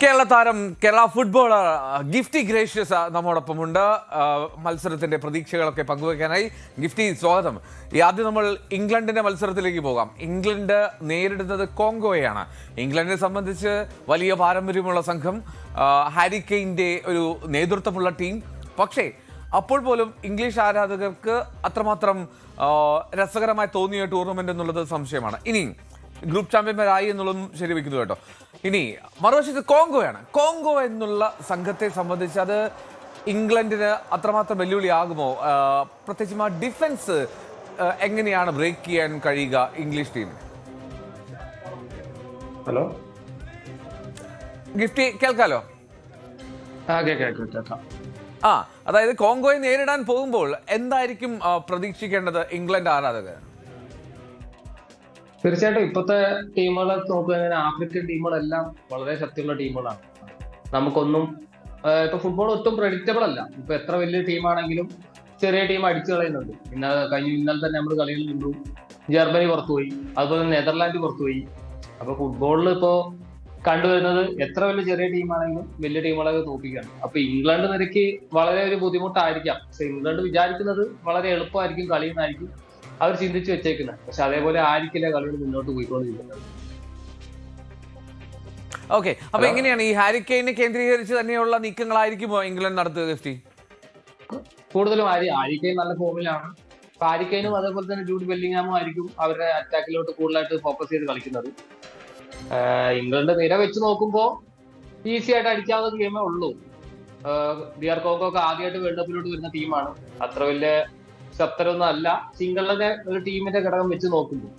കേരള താരം Kerala footballer Gifty gracious നമ്മോടൊപ്പമുണ്ട്. മത്സരത്തിന്റെ പ്രതീക്ഷകളൊക്കെ പങ്കുവയ്ക്കാനായി ഗിഫ്റ്റി, സ്വാഗതം. ആദ്യം നമ്മൾ ഇംഗ്ലണ്ടിന്റെ മത്സരത്തിലേക്ക് പോകാം. ഇംഗ്ലണ്ട് നേരിടുന്നത് കോങ്കോയാണ്. ഇംഗ്ലണ്ടിനെ സംബന്ധിച്ച് വലിയ പാരമ്പര്യമുള്ള സംഘം, ഹാരി കെയ്ന്റെ ഒരു നേതൃത്വമുള്ള ടീം. പക്ഷേ അപ്പോൾ പോലും ഇംഗ്ലീഷ് ആരാധകർക്ക് അത്രമാത്രം രസകരമായി തോന്നിയ ടൂർണമെന്റ് എന്നുള്ളത് സംശയമാണ്. ഇനി ഗ്രൂപ്പ് ചാമ്പ്യന്മാരായി എന്നുള്ളതും ശരിവെക്കുന്നു കേട്ടോ. ഇനി മറുവശത്ത് കോങ്കോയാണ്. കോങ്കോ എന്നുള്ള സംഘത്തെ സംബന്ധിച്ച് അത് ഇംഗ്ലണ്ടിന് അത്രമാത്രം വെല്ലുവിളിയാകുമോ? പ്രത്യേകിച്ചും ആ ഡിഫൻസ് എങ്ങനെയാണ് ബ്രേക്ക് ചെയ്യാൻ കഴിയുക ഇംഗ്ലീഷ് ടീമിന്? ഹലോ ഗിഫ്റ്റി, കേൾക്കാലോ? അതായത് കോങ്കോയെ നേരിടാൻ പോകുമ്പോൾ എന്തായിരിക്കും പ്രതീക്ഷിക്കേണ്ടത് ഇംഗ്ലണ്ട് ആരാധകർ? തീർച്ചയായിട്ടും ഇപ്പോഴത്തെ ടീമുകളെ നോക്കുകയാണെങ്കിൽ ആഫ്രിക്കൻ ടീമുകളെല്ലാം വളരെ ശക്തിയുള്ള ടീമുകളാണ്. നമുക്കൊന്നും ഇപ്പൊ ഫുട്ബോൾ ഒട്ടും പ്രഡിക്റ്റബിൾ അല്ല. ഇപ്പൊ എത്ര വലിയ ടീമാണെങ്കിലും ചെറിയ ടീം അടിച്ചു കളയുന്നുണ്ട്. ഇന്നലെ തന്നെ നമ്മൾ കളികൾ കണ്ടു. ജർമ്മനി പുറത്തുപോയി, അതുപോലെ നെതർലാൻഡ് പുറത്തുപോയി. അപ്പൊ ഫുട്ബോളിൽ ഇപ്പോ കണ്ടുവരുന്നത് എത്ര വലിയ ചെറിയ ടീമാണെങ്കിലും വലിയ ടീമുകളൊക്കെ തോൽപ്പിക്കുകയാണ്. അപ്പൊ ഇംഗ്ലണ്ട് നിരക്ക് വളരെ ഒരു ബുദ്ധിമുട്ടായിരിക്കാം. പക്ഷെ ഇംഗ്ലണ്ട് വിചാരിക്കുന്നത് വളരെ എളുപ്പമായിരിക്കും കളിയെന്നായിരിക്കും അവർ ചിന്തിച്ചു വെച്ചേക്കുന്നത്. പക്ഷെ അതേപോലെ ആയിരിക്കില്ല കളികൾ മുന്നോട്ട് പോയിക്കൊണ്ടിരിക്കുന്നത്. ഓക്കെ, അപ്പൊ എങ്ങനെയാണ് ഈ ഹാരി കെയ്നെ കേന്ദ്രീകരിച്ച് തന്നെയുള്ള നീക്കങ്ങളായിരിക്കുമോ ഇംഗ്ലണ്ട് നടത്തുക ഗിഫ്റ്റി? കൂടുതലും ഹാരി കെയ്ൻ നല്ല ഫോമിലാണ്. ഹാരി കെയ്നും അതേപോലെ തന്നെ ജൂഡ് ബെല്ലിംഗ്ഹാമും ആയിരിക്കും അവരുടെ അറ്റാക്കിലോട്ട് കൂടുതലായിട്ട് ഫോക്കസ് ചെയ്ത് കളിക്കുന്നത്. ഇംഗ്ലണ്ട് നിര വെച്ച് നോക്കുമ്പോൾ ഈസി ആയിട്ട് അടിക്കാവുന്ന ഗെയിമേ ഉള്ളൂ. ഡിആർ കോങ്കോ ഒക്കെ ആദ്യമായിട്ട് വേൾഡ് കപ്പിലോട്ട് വരുന്ന ടീമാണ്. അത്ര വലിയ ശക്തരൊന്നും അല്ല സിംഗിളിന്റെ ഒരു ടീമിന്റെ ഘടകം വെച്ച് നോക്കുമ്പോൾ.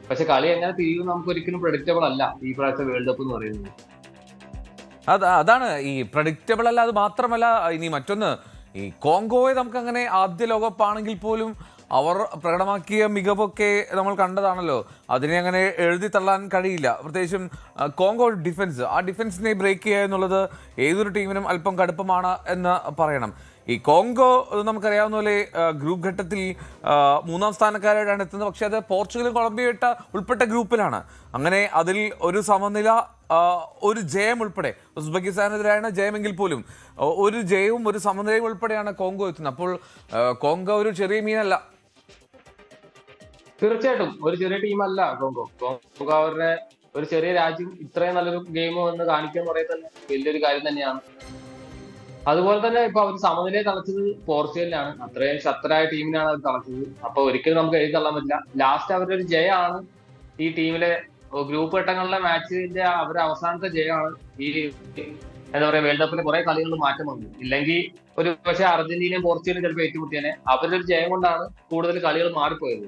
പക്ഷെ കളി എങ്ങനെ തിരിയും നമുക്ക് ഒരിക്കലും പ്രഡിക്റ്റബിൾ അല്ല ഈ പ്രാവശ്യം വേൾഡ് കപ്പ് എന്ന് പറയുന്നത്. അതാണ് ഈ പ്രഡിക്റ്റബിൾ അല്ല. അത് മാത്രമല്ല, ഇനി മറ്റൊന്ന്, ഈ കോങ്കോയെ നമുക്ക് അങ്ങനെ ആദ്യ ലോകകപ്പാണെങ്കിൽ പോലും അവർ പ്രകടമാക്കിയ മികവൊക്കെ നമ്മൾ കണ്ടതാണല്ലോ. അതിനെ അങ്ങനെ എഴുതി തള്ളാൻ കഴിയില്ല. പ്രത്യേകിച്ചും കോങ്കോ ഡിഫൻസ്, ആ ഡിഫൻസിനെ ബ്രേക്ക് ചെയ്യുക എന്നുള്ളത് ഏതൊരു ടീമിനും അല്പം കടുപ്പമാണ് എന്ന് പറയണം. ഈ കോങ്കോ നമുക്കറിയാവുന്ന പോലെ ഗ്രൂപ്പ് ഘട്ടത്തിൽ 3-ാം സ്ഥാനക്കാരായിട്ടാണ് എത്തുന്നത്. പക്ഷേ അത് പോർച്ചുഗലും കൊളംബിയ ഉൾപ്പെട്ട ഗ്രൂപ്പിലാണ്. അങ്ങനെ അതിൽ ഒരു സമനില, ഒരു ജയം ഉൾപ്പെടെ, ഉസ്ബെക്കിസ്ഥാനെതിരായാണ് ജയമെങ്കിൽ പോലും ഒരു ജയവും ഒരു സമനിലയും ഉൾപ്പെടെയാണ് കോങ്കോ എത്തുന്നത്. അപ്പോൾ കോങ്കോ ഒരു ചെറിയ മീനല്ല. തീർച്ചയായിട്ടും ഒരു ചെറിയ ടീമല്ല കോങ്കോ. കോങ്കോ അവരുടെ ഒരു ചെറിയ രാജ്യം ഇത്രയും നല്ലൊരു ഗെയിം എന്ന് കാണിക്കാൻ പറയുന്നത് തന്നെ വലിയൊരു കാര്യം തന്നെയാണ്. അതുപോലെ തന്നെ ഇപ്പൊ അവർ സമനിലയെ കളിച്ചത് പോർച്ചുഗലിനാണ്. അത്രയും ശക്തരായ ടീമിനാണ് അവർ കളിച്ചത്. അപ്പൊ ഒരിക്കലും നമുക്ക് എഴുതി തള്ളാൻ പറ്റില്ല. ലാസ്റ്റ് അവരുടെ ഒരു ജയമാണ് ഈ ടീമിലെ ഗ്രൂപ്പ് ഘട്ടങ്ങളിലെ മാച്ചിന്റെ അവരുടെ അവസാനത്തെ ജയമാണ് ഈ എന്താ പറയാ വേൾഡ് കപ്പിലെ കുറെ കളികളിൽ മാറ്റം വന്നു. ഇല്ലെങ്കിൽ ഒരു പക്ഷേ അർജന്റീനയും പോർച്ചുഗലും ചിലപ്പോൾ ഏറ്റുമുട്ടിയാനെ. അവരുടെ ഒരു ജയം കൊണ്ടാണ് കൂടുതൽ കളികൾ മാറിപ്പോയത്.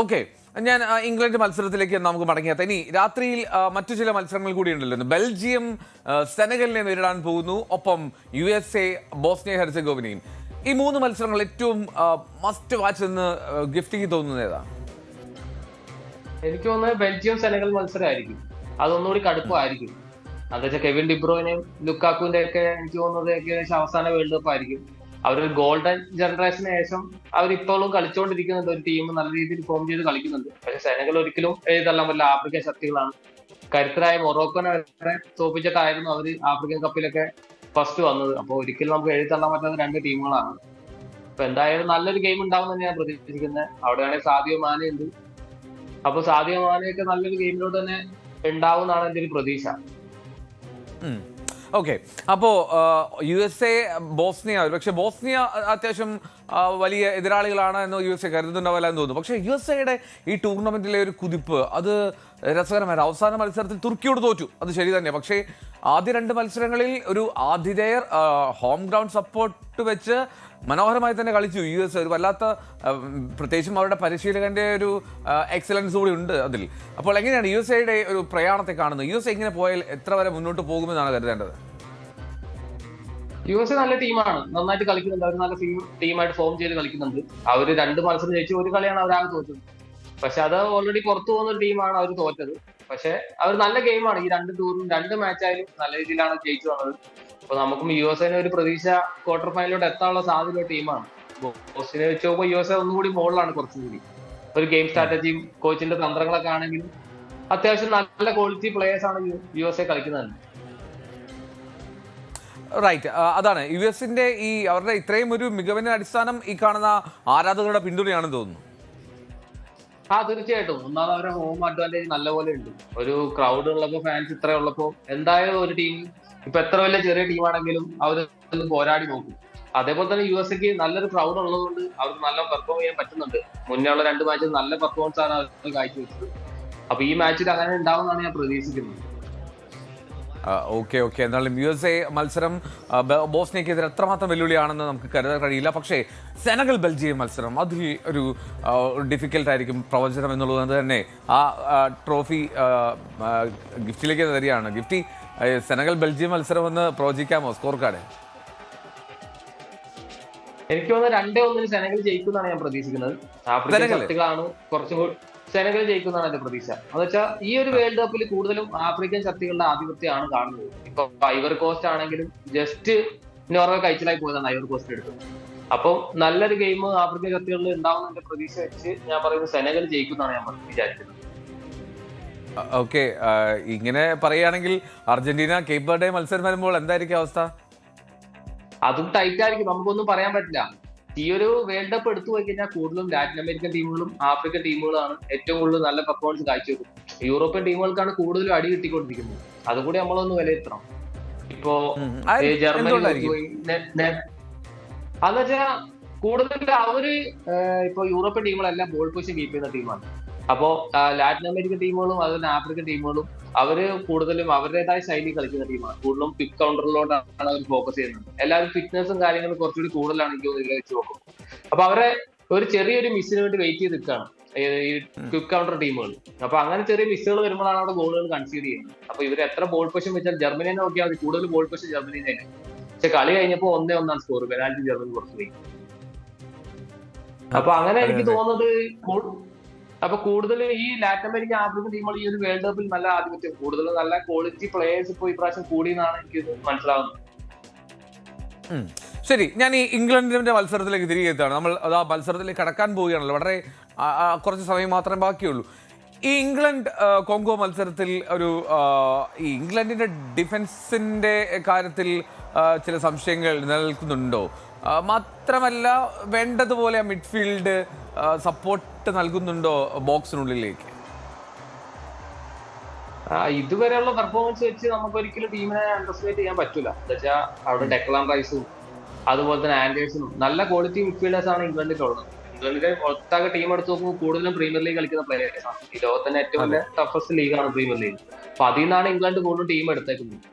ഓക്കെ, ഞാൻ ഇംഗ്ലണ്ട് മത്സരത്തിലേക്ക് നമുക്ക് മടങ്ങിയെത്താം. ഇനി രാത്രിയിൽ മറ്റു ചില മത്സരങ്ങൾ കൂടി ഉണ്ടല്ലോ. ബെൽജിയം സെനഗലിനെ നേരിടാൻ പോകുന്നു. ഒപ്പം USA ബോസ്നിയ ഹെർസഗോവിനയും. ഈ 3 മത്സരങ്ങൾ ഏറ്റവും മസ്റ്റ് വാച്ച് എന്ന് ഗിഫ്റ്റിക്ക് തോന്നുന്നത് ഏതാ? എനിക്ക് തോന്നുന്നത് ബെൽജിയം സെനഗൽ മത്സരമായിരിക്കും. അതൊന്നുകൂടി കടുപ്പമായിരിക്കും. എന്താ വെച്ചാൽ കെവിൻ ഡിബ്രോയിനെയും ലുക്കാക്കുവിന്റെ ഒക്കെ എനിക്ക് തോന്നുന്നത് ഏകദേശം അവസാന വേൾഡ് കപ്പ് ആയിരിക്കും. അവരൊരു ഗോൾഡൻ ജനറേഷന് ശേഷം അവരിപ്പോഴും കളിച്ചുകൊണ്ടിരിക്കുന്നുണ്ട്. ഒരു ടീം നല്ല രീതിയിൽ ഫോം ചെയ്ത് കളിക്കുന്നുണ്ട്. പക്ഷെ സെനഗൽ ഒരിക്കലും എഴുതല്ലാൻ പറ്റില്ല. ആഫ്രിക്കൻ ശക്തികളാണ്. കരുത്തരായ മൊറോക്കോനെ വരെ തോപ്പിച്ചിട്ടായിരുന്നു അവർ ആഫ്രിക്കൻ കപ്പിലൊക്കെ ഫസ്റ്റ് വന്നത്. അപ്പോൾ ഒരിക്കലും നമുക്ക് എഴുതള്ളാൻ പറ്റാത്ത 2 ടീമുകളാണ്. അപ്പൊ എന്തായാലും നല്ലൊരു ഗെയിം ഉണ്ടാവും തന്നെയാണ് പ്രതീക്ഷിക്കുന്നത്. അവിടെയാണെങ്കിൽ സാദിയോ മാനെ ഉണ്ട്. അപ്പൊ സാദിയോ മാനെയൊക്കെ നല്ലൊരു ഗെയിമിലോട്ട് തന്നെ ഉണ്ടാവും എന്നാണ് എൻ്റെ ഒരു പ്രതീക്ഷ. ഓക്കെ, അപ്പോൾ USA ബോസ്നിയ, പക്ഷെ ബോസ്നിയ അത്യാവശ്യം വലിയ എതിരാളികളാണ് എന്ന് USA കരുതുന്നുണ്ടാവില്ല എന്ന് തോന്നുന്നു. പക്ഷേ USAയുടെ ഈ ടൂർണമെന്റിലെ ഒരു കുതിപ്പ് അത് രസകരമായിരുന്നു. അവസാന മത്സരത്തിൽ തുർക്കിയോട് തോറ്റു, അത് ശരി തന്നെ. പക്ഷേ ആദ്യ 2 മത്സരങ്ങളിൽ ഒരു ആതിഥേയർ ഹോം ഗ്രൗണ്ട് സപ്പോർട്ട് വെച്ച് മനോഹരമായി തന്നെ കളിച്ചു USA. ഒരു വല്ലാത്ത, പ്രത്യേകിച്ചും അവരുടെ പരിശീലകന്റെ ഒരു എക്സലൻസ് കൂടി ഉണ്ട് അതിൽ. അപ്പോൾ എങ്ങനെയാണ് USAയുടെ ഒരു പ്രയാണത്തെ കാണുന്നത്? USA ഇങ്ങനെ പോയാൽ എത്ര വരെ മുന്നോട്ട് പോകുമെന്നാണ് കരുതേണ്ടത്? USA നല്ല ടീമാണ്, നന്നായിട്ട് കളിക്കുന്നുണ്ട്. അവർ നല്ല ടീമായിട്ട് ഫോം ചെയ്ത് കളിക്കുന്നുണ്ട്. അവര് 2 മത്സരം ജയിച്ചു, ഒരു കളിയാണ് അവരാകെ തോറ്റത്. പക്ഷെ അത് ഓൾറെഡി പുറത്തു പോകുന്ന ഒരു ടീമാണ് അവർ തോറ്റത്. പക്ഷെ അവർ നല്ല ഗെയിമാണ്. ഈ 2 ടൂറും 2 മാച്ചായാലും നല്ല രീതിയിലാണ് ജയിച്ചു വന്നത്. അപ്പൊ നമുക്കും USA ഒരു പ്രതീക്ഷ ക്വാർട്ടർ ഫൈനലിലോട്ട് എത്താനുള്ള സാധ്യതയുള്ള ടീമാണ്. ബോസ്നിയ വെച്ച് നോക്കുമ്പോൾ USA ഒന്നുകൂടി മുകളിലാണ് കുറച്ചുകൂടി. ഒരു ഗെയിം സ്ട്രാറ്റജിയും കോച്ചിന്റെ തന്ത്രങ്ങളൊക്കെ ആണെങ്കിലും അത്യാവശ്യം നല്ല ക്വാളിറ്റി പ്ലേയേഴ്സ് ആണ് USA കളിക്കുന്നത്. റൈറ്റ്, അതാണ് US-ന്റെ ഈ അവരുടെ ഇത്രയും ഒരു മികവിന്റെ അടിസ്ഥാനം ഈ കാണുന്ന ആരാധകരുടെ പിന്തുണയാണെന്ന് തോന്നുന്നു. തീർച്ചയായിട്ടും. ഒന്നാമത് അവരുടെ ഹോം അഡ്വാൻറ്റേജ് നല്ലപോലെ ഉണ്ട്. ഒരു ക്രൗഡ് ഉള്ളപ്പോ, ഫാൻസ് ഇത്ര ഉള്ളപ്പോ എന്തായാലും ഒരു ടീം ഇപ്പൊ എത്ര വലിയ ചെറിയ ടീമാണെങ്കിലും അവർ പോരാടി നോക്കും. അതേപോലെ തന്നെ USA നല്ലൊരു ക്രൗഡ് ഉള്ളതുകൊണ്ട് അവർക്ക് നല്ല പെർഫോം ചെയ്യാൻ പറ്റുന്നുണ്ട്. മുന്നേ ഉള്ള 2 മാച്ചിൽ നല്ല പെർഫോമൻസ് ആണ് അവർ കാഴ്ചവെച്ചത്. അപ്പൊ ഈ മാച്ചിൽ അങ്ങനെ ഉണ്ടാവുമെന്നാണ് ഞാൻ പ്രതീക്ഷിക്കുന്നത്. ഓക്കെ, എന്നാലും USA മത്സരം ബോസ്നിയക്കെതിരെ എത്രമാത്രം വെല്ലുവിളിയാണെന്ന് നമുക്ക് കരുതാൻ കഴിയില്ല. പക്ഷേ സെനഗൽ ബെൽജിയം മത്സരം അതിൽ ഒരു ഡിഫിക്കൽട്ടായിരിക്കും പ്രവചനം എന്നുള്ളത് തന്നെ. ആ ട്രോഫി ഗിഫ്റ്റിലേക്ക് തരികയാണ്. ഗിഫ്റ്റി, സെനഗൽ ബെൽജിയം മത്സരം ഒന്ന് പ്രവചിക്കാമോ? സ്കോർ കാർഡ് എനിക്ക് തോന്നുന്നത് 2-1 സെനഗൽ ജയിക്കുമെന്നാണ് ഞാൻ പ്രതീക്ഷിക്കുന്നത്. ആഫ്രിക്കൻ ശക്തികളാണ് കുറച്ചും കൂടി. സെനഗൽ ജയിക്കുന്നതാണ് എന്റെ പ്രതീക്ഷ. എന്ന് വെച്ചാൽ ഈ ഒരു വേൾഡ് കപ്പിൽ കൂടുതലും ആഫ്രിക്കൻ ശക്തികളുടെ ആധിപത്യമാണ് കാണുന്നത്. ഇപ്പൊ ഐവർ കോസ്റ്റ് ആണെങ്കിലും ജസ്റ്റ് നോർവേ കഴിച്ചിലായി പോയതാണ് ഐവർ കോസ്റ്റ് എടുത്തത്. അപ്പം നല്ലൊരു ഗെയിം ആഫ്രിക്കൻ ശക്തികളിൽ ഉണ്ടാവുന്ന എന്റെ പ്രതീക്ഷ വെച്ച് ഞാൻ പറയുന്നത് സെനഗൽ ജയിക്കുന്നതാണ് ഞാൻ വിചാരിക്കുന്നത്. ഓക്കെ, ഇങ്ങനെ പറയുകയാണെങ്കിൽ അർജന്റീന കേപ്പ് വെർഡെ മത്സരം വരുമ്പോൾ എന്തായിരിക്കും അവസ്ഥ? അതും ടൈറ്റ് ആയിരിക്കും, നമുക്കൊന്നും പറയാൻ പറ്റില്ല. ഈ ഒരു വേൾഡ് കപ്പ് എടുത്തു പോയി കഴിഞ്ഞാൽ കൂടുതലും ലാറ്റിൻ അമേരിക്കൻ ടീമുകളും ആഫ്രിക്കൻ ടീമുകളാണ് ഏറ്റവും കൂടുതൽ നല്ല പെർഫോമൻസ് കാഴ്ചവെക്കുന്നത്. യൂറോപ്യൻ ടീമുകൾക്കാണ് കൂടുതലും അടി കിട്ടിക്കൊണ്ടിരിക്കുന്നത്. അതുകൂടി നമ്മളൊന്ന് വിലയിരുത്തണം. ഇപ്പോ ജർമ്മനി പോയി അതെന്ന് വെച്ചാൽ കൂടുതൽ അവര് ഇപ്പൊ യൂറോപ്യൻ ടീമുകളെല്ലാം ബോൾ പൊസിഷൻ കീപ്പ് ചെയ്യുന്ന ടീമാണ്. അപ്പോ ലാറ്റിൻ അമേരിക്കൻ ടീമുകളും അതുപോലെ ആഫ്രിക്കൻ ടീമുകളും അവര് കൂടുതലും അവരുടേതായ ശൈലി കളിക്കുന്ന ടീമാണ്. കൂടുതലും ക്വിക്ക് കൗണ്ടറിലോട്ടാണ് അവർ ഫോക്കസ് ചെയ്യുന്നത്. എല്ലാവരും ഫിറ്റ്നസും കാര്യങ്ങളും കുറച്ചുകൂടി കൂടുതലാണ് എനിക്ക് ഇതിൽ വെച്ച് നോക്കുന്നത്. അപ്പൊ അവരെ ഒരു ചെറിയൊരു മിസ്സിന് വേണ്ടി വെയിറ്റ് ചെയ്ത് നിൽക്കുകയാണ് ഈ ക്വിക്ക് കൗണ്ടർ ടീമുകൾ. അപ്പൊ അങ്ങനെ ചെറിയ മിസ്സുകൾ വരുമ്പോഴാണ് അവിടെ ഗോളുകൾ കൺസീഡ് ചെയ്യുന്നത്. അപ്പൊ ഇവർ എത്ര ബോൾ പൊസിഷൻ വെച്ചാൽ ജർമ്മനിയെ നോക്കിയാൽ മതി, കൂടുതൽ ബോൾ പൊസിഷൻ ജർമ്മനി തന്നെ. പക്ഷെ കളി കഴിഞ്ഞപ്പോൾ 1-1 സ്കോർ, പെനാൽറ്റി ജർമ്മനി പുറത്തു പോയി. അപ്പൊ അങ്ങനെ എനിക്ക് തോന്നുന്നത് അപ്പൊ കൂടുതൽ ഈ ലാറ്റിൻ അമേരിക്കൻ ആഫ്രിക്കൻ ടീമുകൾ ഈ ഒരു വേൾഡ് കപ്പിൽ നല്ല ആധിപത്യം, കൂടുതൽ നല്ല ക്വാളിറ്റി പ്ലേയേഴ്സ് ഇപ്പോൾ ഈ പ്രാവശ്യം കൂടിയെന്നാണ് എനിക്ക് മനസ്സിലാവുന്നത്. ശരി, ഞാൻ ഈ ഇംഗ്ലണ്ടിന്റെ മത്സരത്തിലേക്ക് തിരികെ എത്താണ്. നമ്മൾ അത് ആ മത്സരത്തിലേക്ക് കടക്കാൻ പോവുകയാണല്ലോ. വളരെ കുറച്ച് സമയം മാത്രമേ ബാക്കിയുള്ളൂ. ഈ ഇംഗ്ലണ്ട് കോങ്കോ മത്സരത്തിൽ ഈ ഇംഗ്ലണ്ടിന്റെ ഡിഫൻസിന്റെ കാര്യത്തിൽ ചില സംശയങ്ങൾ നിലനിൽക്കുന്നുണ്ടോ? മാത്രമല്ല, വേണ്ടതുപോലെ മിഡ്ഫീൽഡ് സപ്പോർട്ട് നൽകുന്നുണ്ടോ ബോക്സിനുള്ളിലേക്ക്? ഇതുവരെയുള്ള പെർഫോമൻസ് വെച്ച് നമുക്ക് ഒരിക്കലും ടീമിനെ അണ്ടർസ്റ്റിമേറ്റ് ചെയ്യാൻ പറ്റില്ല. എന്താ വെച്ചാൽ അവിടെ ഡെക്ലാൻ റൈസും അതുപോലെ തന്നെ ആൻഡേഴ്സണും നല്ല ക്വാളിറ്റി മിഡ്ഫീൽഡേഴ്സ് ആണ് ഇംഗ്ലണ്ടിലുള്ളത്. ഇംഗ്ലണ്ടിലെ ഒട്ടാകെ ടീം എടുത്ത് നോക്കുമ്പോൾ കൂടുതലും പ്രീമിയർ ലീഗ് കളിക്കുന്ന പ്ലേയേഴ്സ് ആണ്. ഈ ലോകത്തിന്റെ ഏറ്റവും വലിയ ടഫസ്റ്റ് ലീഗാണ് പ്രീമിയർ ലീഗ്. അപ്പൊ അതിൽ നിന്നാണ് ഇംഗ്ലണ്ട് കൂടുതലും ടീം എടുത്തേക്കുന്നത്.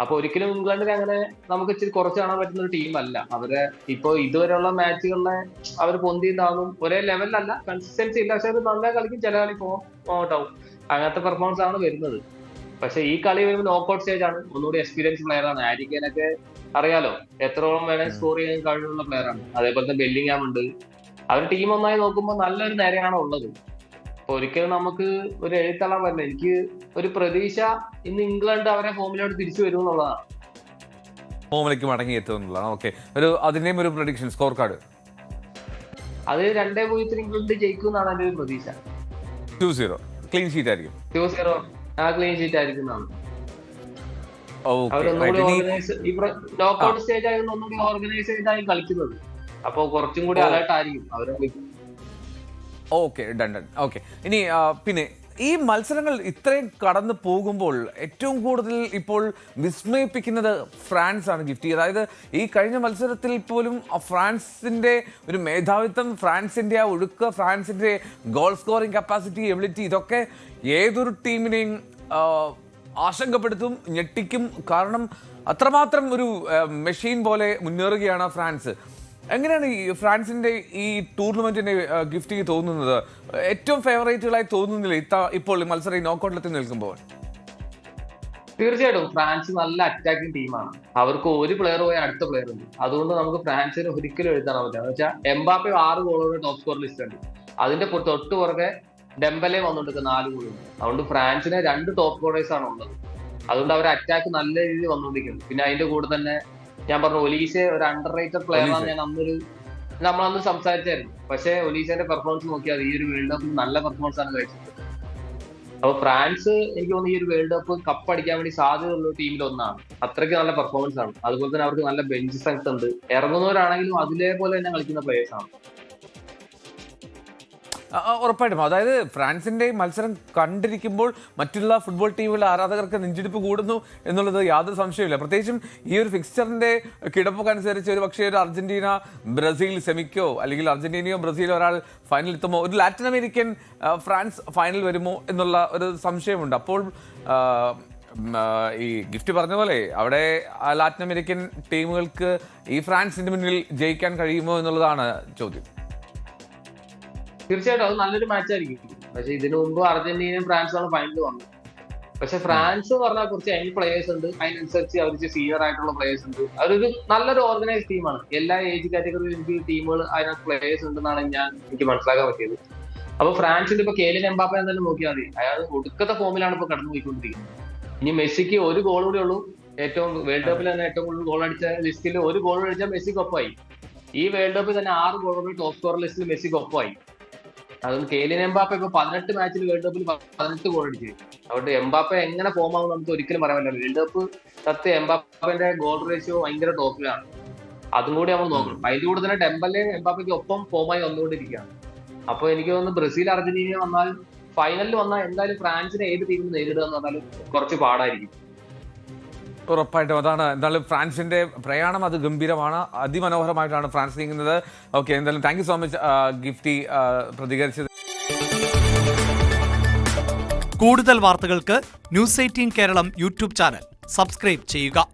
അപ്പൊ ഒരിക്കലും ഇംഗ്ലണ്ടിനെ അങ്ങനെ നമുക്ക് ഇച്ചിരി കുറച്ച് കാണാൻ പറ്റുന്ന ഒരു ടീമല്ല. അവരെ ഇപ്പൊ ഇതുവരെയുള്ള മാച്ചുകളിലെ അവർ പൊന്തിണ്ടാകും ഒരേ ലെവലിലല്ല, കൺസിസ്റ്റൻസി ഇല്ല. പക്ഷെ അത് നല്ല കളിക്കും, ചില കളി ഔട്ട് ആവും. അങ്ങനത്തെ പെർഫോമൻസ് ആണ് വരുന്നത്. പക്ഷെ ഈ കളി വരുമ്പോൾ നോക്കൌട്ട് സ്റ്റേജ് ആണ്. ഒന്നുകൂടി എക്സ്പീരിയൻസ് പ്ലെയർ ആണ്. ഹാരി കെയ്നൊക്കെ അറിയാലോ, എത്രയോളം വേണേ സ്കോർ ചെയ്യാൻ കഴിവുള്ള പ്ലെയർ ആണ്. അതേപോലെ തന്നെ ബെല്ലിംഗ്ഹാം ഉണ്ട്. അവർ ടീം ഒന്നായി നോക്കുമ്പോൾ നല്ലൊരു നേരെയാണ് ഉള്ളത്. അപ്പൊ ഒരിക്കലും നമുക്ക് ഒരു എഴുത്തള്ളാൻ പറ്റില്ല. എനിക്ക് ഒരു പ്രതീക്ഷ ഇന്ന് ഇംഗ്ലണ്ട് അവരെ ഹോമിലോട്ട് തിരിച്ചു വരും എന്നുള്ളതാണ്. ഹോമിലേക്ക് മടങ്ങി എത്തുമെന്നുള്ളതാണ്. ഓക്കെ, അതിന്റെയും ഒരു പ്രഡിക്ഷൻ സ്കോർ കാർഡ്? അത് 2-0 ഇംഗ്ലണ്ട് ജയിക്കും എന്നാണ് എന്റെ ഒരു പ്രതീക്ഷ. 2-0 ക്ലീൻ ഷീറ്റ് ആയിരിക്കും. 2-0 ക്ലീൻ ഷീറ്റ് ആയിരിക്കും എന്നാണ്. അവരൊന്നുകൂടി ഓർഗനൈസ്, ഈ നോക്കൌട്ട് സ്റ്റേജ് ആയിരുന്നു ഒന്നുകൂടി ഓർഗനൈസ്ഡ് ആയി കളിക്കുന്നത്. അപ്പൊ കുറച്ചും കൂടി അലേർട്ട് ആയിരിക്കും അവരെ. Okay, done. ഓക്കെ, ഇനി പിന്നെ ഈ മത്സരങ്ങൾ ഇത്രയും കടന്നു പോകുമ്പോൾ ഏറ്റവും കൂടുതൽ ഇപ്പോൾ വിസ്മയിപ്പിക്കുന്നത് ഫ്രാൻസ് ആണ് ഗിഫ്റ്റി. അതായത് ഈ കഴിഞ്ഞ മത്സരത്തിൽ പോലും ഫ്രാൻസിന്റെ ഒരു മേധാവിത്വം, ഫ്രാൻസിന്റെ ആ ഒഴുക്ക്, ഫ്രാൻസിന്റെ ഗോൾ സ്കോറിംഗ് കപ്പാസിറ്റി, എബിലിറ്റി, ഇതൊക്കെ ഏതൊരു ടീമിനെയും ആശങ്കപ്പെടുത്തും, ഞെട്ടിക്കും. കാരണം അത്രമാത്രം ഒരു മെഷീൻ പോലെ മുന്നേറുകയാണ് ഫ്രാൻസ്. എങ്ങനെയാണ് ഈ ഫ്രാൻസിന്റെ ഈ ടൂർണമെന്റിന്റെ ഗിഫ്റ്റ് തോന്നുന്നത്? ഏറ്റവും ഫേവറേറ്റുകളായി തോന്നുന്നില്ല ഇപ്പോൾ മത്സരം നോക്കൌട്ടിലെത്തി നിൽക്കുമ്പോൾ? തീർച്ചയായിട്ടും ഫ്രാൻസ് നല്ല അറ്റാക്കിംഗ് ടീമാണ്. അവർക്ക് ഒരു പ്ലെയർ പോയി അടുത്ത പ്ലെയർ ഉണ്ട്. അതുകൊണ്ട് നമുക്ക് ഫ്രാൻസിന് ഒരിക്കലും എഴുതാൻ പറ്റില്ല. എന്ന് വെച്ചാൽ എംബാപ്പെ 6 ഗോളോടെ ടോപ്പ് സ്കോർ ലിസ്റ്റ് ഉണ്ട്. അതിന്റെ തൊട്ട് പുറകെ ഡെംബലെ വന്നുകൊണ്ടിരിക്കുക 4 ഗോളുണ്ട്. അതുകൊണ്ട് ഫ്രാൻസിന് 2 ടോപ്പ് സ്കോറേഴ്സ് ആണ് ഉള്ളത്. അതുകൊണ്ട് അവർ അറ്റാക്ക് നല്ല രീതിയിൽ വന്നുകൊണ്ടിരിക്കുന്നു. പിന്നെ അതിന്റെ കൂടെ തന്നെ ഞാൻ പറഞ്ഞു, ഒലീസെ ഒരു അണ്ടർ റേറ്റഡ് പ്ലെയർ ആണ്. നമ്മളന്ന് സംസാരിച്ചായിരുന്നു. പക്ഷെ ഒലീസന്റെ പെർഫോമൻസ് നോക്കിയാൽ ഈ ഒരു വേൾഡ് കപ്പിൽ നല്ല പെർഫോമൻസ് ആണ് കഴിച്ചത്. അപ്പൊ ഫ്രാൻസ് എനിക്ക് തോന്നുന്നു ഈ ഒരു വേൾഡ് കപ്പ് അടിക്കാൻ വേണ്ടി സാധ്യതയുള്ള ടീമിൽ ഒന്നാണ്. അത്രയ്ക്ക് നല്ല പെർഫോമൻസ് ആണ്. അതുപോലെ തന്നെ അവർക്ക് നല്ല ബെഞ്ച് സ്ട്രെങ്ത് ഉണ്ട്. ഇറങ്ങുന്നവരാണെങ്കിലും അതിലേപോലെ തന്നെ കളിക്കുന്ന പ്ലേയേഴ്സ് ആണ്. ഉറപ്പായിട്ടും. അതായത് ഫ്രാൻസിന്റെ മത്സരം കണ്ടിരിക്കുമ്പോൾ മറ്റുള്ള ഫുട്ബോൾ ടീമുകളുടെ ആരാധകർക്ക് നെഞ്ചിടിപ്പ് കൂടുന്നു എന്നുള്ളത് യാതൊരു സംശയമില്ല. പ്രത്യേകിച്ചും ഈ ഒരു ഫിക്സ്ചറിന്റെ കിടപ്പൊക്കെ അനുസരിച്ച് ഒരു പക്ഷേ ഒരു അർജന്റീന ബ്രസീൽ സെമിക്കോ അല്ലെങ്കിൽ അർജന്റീനയോ ബ്രസീലോ ഒരാൾ ഫൈനൽ എത്തുമോ, ഒരു ലാറ്റിൻ അമേരിക്കൻ ഫ്രാൻസ് ഫൈനൽ വരുമോ എന്നുള്ള ഒരു സംശയമുണ്ട്. അപ്പോൾ ഈ ഗിഫ്റ്റ് പറഞ്ഞ പോലെ അവിടെ ലാറ്റിൻ അമേരിക്കൻ ടീമുകൾക്ക് ഈ ഫ്രാൻസിന്റെ മുന്നിൽ ജയിക്കാൻ കഴിയുമോ എന്നുള്ളതാണ് ചോദ്യം. തീർച്ചയായിട്ടും അത് നല്ലൊരു മാച്ച് ആയിരിക്കും. പക്ഷെ ഇതിനു മുമ്പ് അർജന്റീനയും ഫ്രാൻസുമാണ് ഫൈനലിൽ വന്നത്. പക്ഷെ ഫ്രാൻസ് പറഞ്ഞാൽ കുറച്ച് യങ് പ്ലേയേഴ്സ് ഉണ്ട്. അതിനനുസരിച്ച് അവർക്ക് സീനിയർ ആയിട്ടുള്ള പ്ലേയേഴ്സ് ഉണ്ട്. അവരൊരു നല്ലൊരു ഓർഗനൈസ് ടീമാണ്. എല്ലാ ഏജ് കാറ്റഗറിയിലും എനിക്ക് ടീമുകൾ അതിനകത്ത് പ്ലേയേഴ്സ് ഉണ്ടെന്നാണ് എനിക്ക് മനസ്സിലാക്കാൻ പറ്റിയത്. അപ്പൊ ഫ്രാൻസിന്റെ ഇപ്പൊ കേലിൻ എംബാപ്പെ എന്തായാലും നോക്കിയാൽ മതി. അയാൾ ഒടുക്കത്തെ ഫോമിലാണ് ഇപ്പൊ കടന്നു പോയിക്കൊണ്ടിരിക്കുന്നത്. ഇനി മെസ്സിക്ക് ഒരു ഗോൾ കൂടെ ഉള്ളൂ. ഏറ്റവും വേൾഡ് കപ്പിൽ തന്നെ ഏറ്റവും കൂടുതൽ ഗോൾ അടിച്ച ലിസ്റ്റിൽ ഒരു ഗോൾ അടിച്ചാൽ മെസ്സിക്ക് ഒപ്പമായി. ഈ വേൾഡ് കപ്പിൽ തന്നെ 6 ഗോളുകൾ ടോപ്പ് സ്കോറർ ലിസ്റ്റിൽ മെസ്സിക്ക് ഒപ്പമായി. അതുകൊണ്ട് കേലിൻ എംബാപ്പെ ഇപ്പൊ 18 മാച്ചിൽ വേൾഡ് കപ്പിൽ 18 ഗോൾ അടിച്ചു. അതുകൊണ്ട് എംബാപ്പെ എങ്ങനെ ഫോം ആവും നമുക്ക് ഒരിക്കലും പറയാൻ പറ്റില്ല. വേൾഡ് കപ്പ് സത്യം എംബാപ്പന്റെ ഗോൾ റേഷ്യോ ഭയങ്കര ടോപ്പിലാണ്. അതും കൂടി നമ്മൾ നോക്കണം. അതിന്റെ കൂടെ തന്നെ ഡെമ്പലെ എംബാപ്പയ്ക്ക് ഒപ്പം ഫോമായി വന്നുകൊണ്ടിരിക്കുകയാണ്. അപ്പൊ എനിക്ക് തോന്നുന്നു ബ്രസീൽ അർജന്റീന വന്നാൽ ഫൈനലിൽ വന്നാൽ എന്തായാലും ഫ്രാൻസിനെ ഏത് ടീമിൽ നേരിടുക എന്ന് പറഞ്ഞാലും കുറച്ച് പാടായിരിക്കും. ഉറപ്പായിട്ടും. അതാണ് എന്തായാലും ഫ്രാൻസിന്റെ പ്രയാണം അത് ഗംഭീരമാണ്. അതിമനോഹരമായിട്ടാണ് ഫ്രാൻസ് നീങ്ങുന്നത്. ഓക്കെ, എന്തായാലും thank you so much Gifty പ്രതികരിച്ചത്. കൂടുതൽ വാർത്തകൾക്ക് news 18 Keralam YouTube channel subscribe ചെയ്യുക.